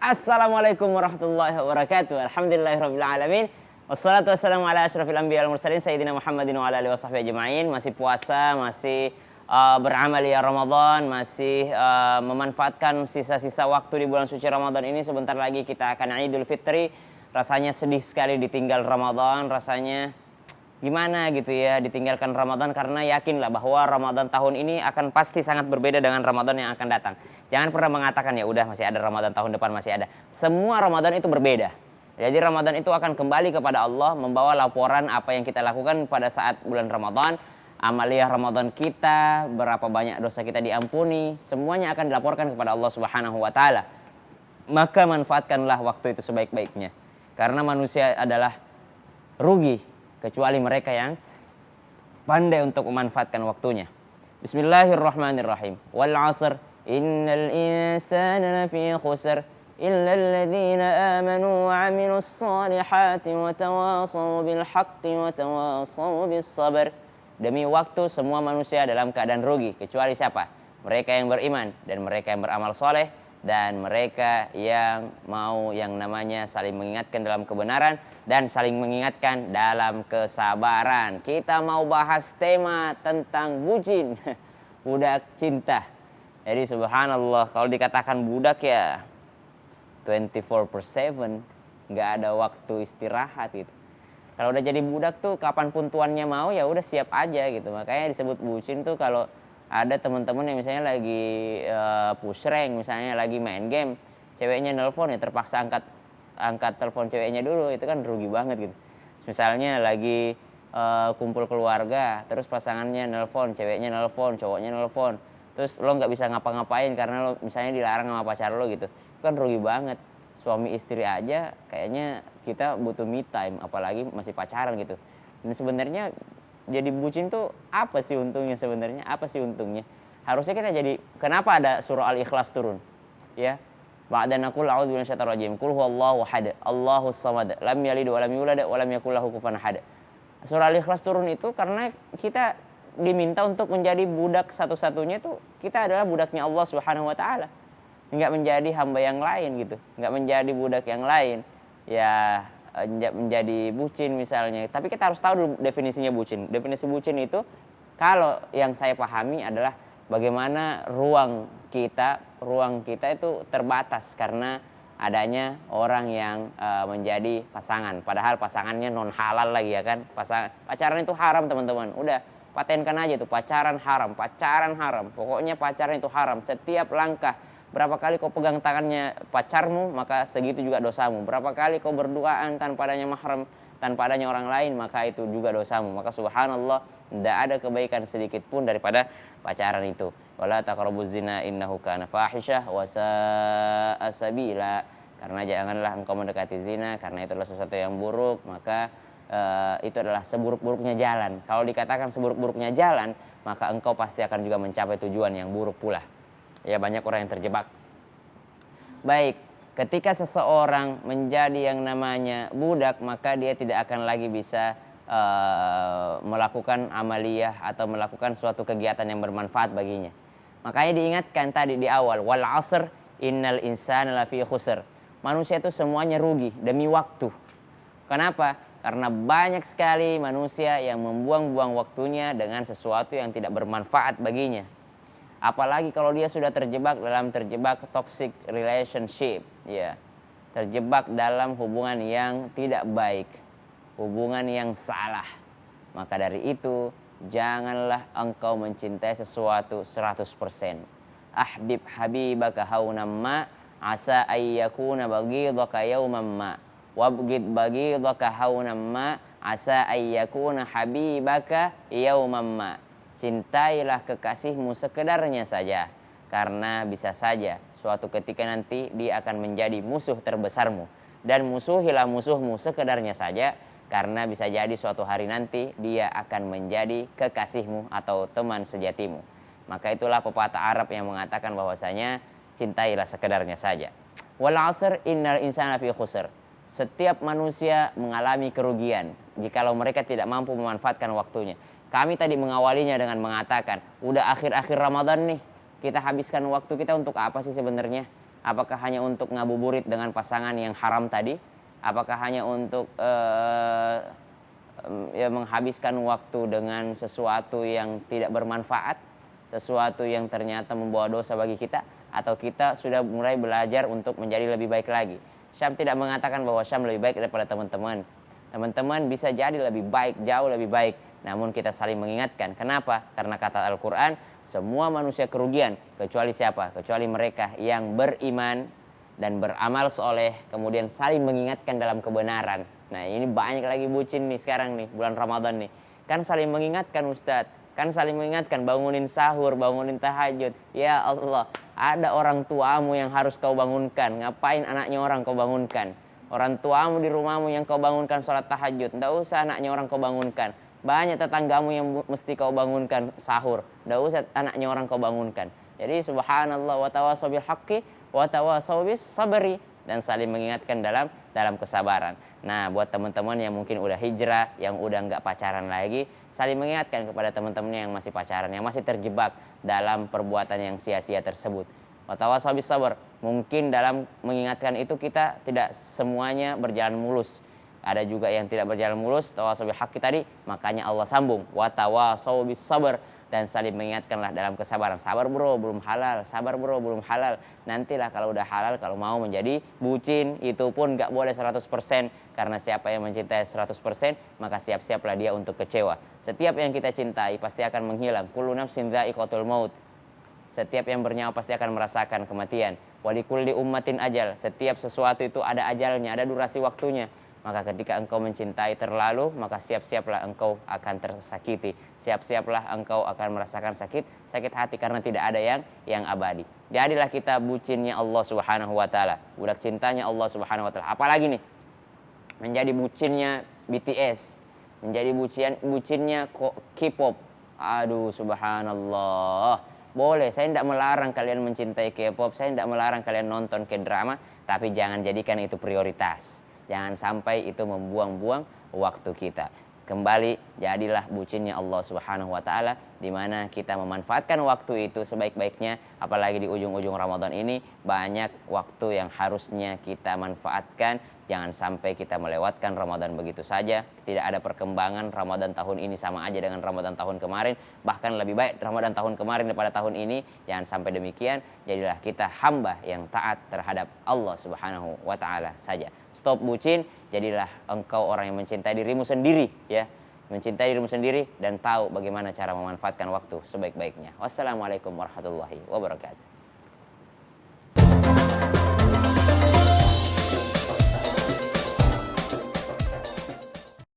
Assalamualaikum warahmatullahi wabarakatuh. Alhamdulillahirabbil alamin. Wassalatu wassalamu ala asyrafil anbiya wal mursalin sayyidina Muhammadin wa ala alihi washabbihi ajmain. Masih puasa, masih beramal ya Ramadan, masih memanfaatkan sisa-sisa waktu di bulan suci Ramadan ini. Sebentar lagi kita akan Idul Fitri. Rasanya sedih sekali ditinggal Ramadan, rasanya gimana gitu ya ditinggalkan Ramadan, karena yakinlah bahwa Ramadan tahun ini akan pasti sangat berbeda dengan Ramadan yang akan datang. Jangan pernah mengatakan ya udah masih ada Ramadan tahun depan, masih ada. Semua Ramadan itu berbeda. Jadi Ramadan itu akan kembali kepada Allah, membawa laporan apa yang kita lakukan pada saat bulan Ramadan, amaliyah Ramadan kita, berapa banyak dosa kita diampuni, semuanya akan dilaporkan kepada Allah Subhanahu wa taala. Maka manfaatkanlah waktu itu sebaik-baiknya. Karena manusia adalah rugi kecuali mereka yang pandai untuk memanfaatkan waktunya. Bismillahirrahmanirrahim. Wal 'asr innal insana lafi khusr illa alladhina amanu wa 'amilus solihati wa tawasaw bil haqqi wa tawasaw bis sabr. Demi waktu semua manusia dalam keadaan rugi kecuali siapa? Mereka yang beriman dan mereka yang beramal soleh dan mereka yang mau yang namanya saling mengingatkan dalam kebenaran dan saling mengingatkan dalam kesabaran. Kita mau bahas tema tentang bucin, budak cinta. Jadi subhanallah, kalau dikatakan budak ya 24/7, nggak ada waktu istirahat gitu. Kalau udah jadi budak tuh kapanpun tuannya mau ya udah siap aja gitu. Makanya disebut bucin tuh kalau ada teman-teman yang misalnya lagi push rank, misalnya lagi main game, ceweknya nelpon ya terpaksa angkat telepon ceweknya dulu, itu kan rugi banget gitu. Misalnya lagi kumpul keluarga, terus pasangannya nelpon, ceweknya nelpon, cowoknya nelpon, terus lo nggak bisa ngapa-ngapain karena lo misalnya dilarang sama pacar lo gitu, itu kan rugi banget. Suami istri aja kayaknya kita butuh me time, apalagi masih pacaran gitu. Dan sebenarnya jadi bucin tuh apa sih untungnya sebenarnya? Apa sih untungnya? Harusnya kita jadi, kenapa ada surah Al-Ikhlas turun? Ya. Ba'da naqul a'udzu minasyaitonir rajim. Qul huwallahu ahad, Allahus samad, lam yalid wa lam yulad wa lam yakul lahu kufuwan ahad. Surah Al-Ikhlas turun itu karena kita diminta untuk menjadi budak satu-satunya itu, kita adalah budaknya Allah Subhanahu wa taala. Enggak menjadi hamba yang lain gitu. Enggak menjadi budak yang lain. Ya menjadi bucin misalnya. Tapi kita harus tahu dulu definisinya bucin. Definisi bucin itu kalau yang saya pahami adalah bagaimana ruang kita itu terbatas karena adanya orang yang menjadi pasangan. Padahal pasangannya non halal lagi ya kan. Pacaran itu haram teman-teman. Udah patenkan aja tuh pacaran haram. Pokoknya pacaran itu haram. Setiap langkah, berapa kali kau pegang tangannya pacarmu, maka segitu juga dosamu. Berapa kali kau berduaan tanpa adanya mahram, tanpa adanya orang lain, maka itu juga dosamu. Maka subhanallah, tidak ada kebaikan sedikit pun daripada pacaran itu. Wala taqrabuz zina innahu kana fahisyah wa sa'a sabila. Karena janganlah engkau mendekati zina, karena itu adalah sesuatu yang buruk, maka itu adalah seburuk-buruknya jalan. Kalau dikatakan seburuk-buruknya jalan, maka engkau pasti akan juga mencapai tujuan yang buruk pula. Ya, banyak orang yang terjebak. Baik, ketika seseorang menjadi yang namanya budak, maka dia tidak akan lagi bisa melakukan amaliyah atau melakukan suatu kegiatan yang bermanfaat baginya. Makanya diingatkan tadi di awal, wal 'asr innal insana lafi khusr. Manusia itu semuanya rugi demi waktu. Kenapa? Karena banyak sekali manusia yang membuang-buang waktunya dengan sesuatu yang tidak bermanfaat baginya. Apalagi kalau dia sudah terjebak toxic relationship, ya. Terjebak dalam hubungan yang tidak baik, hubungan yang salah. Maka dari itu, janganlah engkau mencintai sesuatu 100%. Ahbib habibaka haunam ma asa ayyakuna baghidaka yawman ma. Wabghid baghidaka haunam ma asa ayyakuna habibaka yawman ma. Cintailah kekasihmu sekedarnya saja, karena bisa saja suatu ketika nanti dia akan menjadi musuh terbesarmu. Dan musuhilah musuhmu sekedarnya saja, karena bisa jadi suatu hari nanti dia akan menjadi kekasihmu atau teman sejatimu. Maka itulah pepatah Arab yang mengatakan bahwasanya cintailah sekedarnya saja. Wal 'asr innal insana fi khusr. Setiap manusia mengalami kerugian jikalau mereka tidak mampu memanfaatkan waktunya. Kami tadi mengawalinya dengan mengatakan, udah akhir-akhir Ramadan nih, kita habiskan waktu kita untuk apa sih sebenarnya? Apakah hanya untuk ngabuburit dengan pasangan yang haram tadi? Apakah hanya untuk ya menghabiskan waktu dengan sesuatu yang tidak bermanfaat, sesuatu yang ternyata membawa dosa bagi kita, atau kita sudah mulai belajar untuk menjadi lebih baik lagi? Syam tidak mengatakan bahwa Syam lebih baik daripada teman-teman. Teman-teman bisa jadi lebih baik, jauh lebih baik. Namun kita saling mengingatkan. Kenapa? Karena kata Al-Quran, semua manusia kerugian. Kecuali siapa? Kecuali mereka yang beriman dan beramal soleh, kemudian saling mengingatkan dalam kebenaran. Nah ini banyak lagi bucin nih sekarang nih, bulan Ramadan nih. Kan saling mengingatkan Ustadz, kan saling mengingatkan, bangunin sahur, bangunin tahajud. Ya Allah, ada orang tuamu yang harus kau bangunkan. Ngapain anaknya orang kau bangunkan? Orang tuamu di rumahmu yang kau bangunkan sholat tahajud. Nggak usah anaknya orang kau bangunkan. Banyak tetanggamu yang mesti kau bangunkan sahur. Nggak usah anaknya orang kau bangunkan. Jadi subhanallah, wa tawasau bil haqqi wa tawasau bis sabri, dan saling mengingatkan dalam kesabaran. Nah, buat teman-teman yang mungkin udah hijrah, yang udah nggak pacaran lagi, saling mengingatkan kepada teman-temannya yang masih pacaran, yang masih terjebak dalam perbuatan yang sia-sia tersebut. Wa tawasau bis sabr. Mungkin dalam mengingatkan itu kita tidak semuanya berjalan mulus. Ada juga yang tidak berjalan mulus, tawasau bil haqqi tadi, makanya Allah sambung wa tawasau bis sabr, dan saling mengingatkanlah dalam kesabaran. Sabar bro, belum halal. Sabar bro, belum halal. Nantilah kalau udah halal, kalau mau menjadi bucin, itu pun gak boleh 100%. Karena siapa yang mencintai 100%, maka siap-siaplah dia untuk kecewa. Setiap yang kita cintai pasti akan menghilang. Kullu nafsin dha'iqatul maut. Setiap yang bernyawa pasti akan merasakan kematian. Walikulli ummatin ajal. Setiap sesuatu itu ada ajalnya, ada durasi waktunya. Maka ketika engkau mencintai terlalu, maka siap-siaplah engkau akan tersakiti. Siap-siaplah engkau akan merasakan sakit hati, karena tidak ada yang abadi. Jadilah kita bucinnya Allah Subhanahu wa taala, budak cintanya Allah Subhanahu wa taala. Apalagi nih? Menjadi bucinnya BTS, menjadi bucinnya K-pop. Aduh subhanallah. Boleh, saya tidak melarang kalian mencintai K-pop, saya tidak melarang kalian nonton K-drama, tapi jangan jadikan itu prioritas. Jangan sampai itu membuang-buang waktu kita. Kembali, jadilah bucinnya Allah Subhanahu wa taala, di mana kita memanfaatkan waktu itu sebaik-baiknya. Apalagi di ujung-ujung Ramadan ini, banyak waktu yang harusnya kita manfaatkan. Jangan sampai kita melewatkan Ramadan begitu saja. Tidak ada perkembangan. Ramadan tahun ini sama aja dengan Ramadan tahun kemarin, bahkan lebih baik Ramadan tahun kemarin daripada tahun ini. Jangan sampai demikian. Jadilah kita hamba yang taat terhadap Allah Subhanahu wa taala saja. Stop bucin, jadilah engkau orang yang mencintai dirimu sendiri, ya. Mencintai dirimu sendiri dan tahu bagaimana cara memanfaatkan waktu sebaik-baiknya. Wassalamualaikum warahmatullahi wabarakatuh.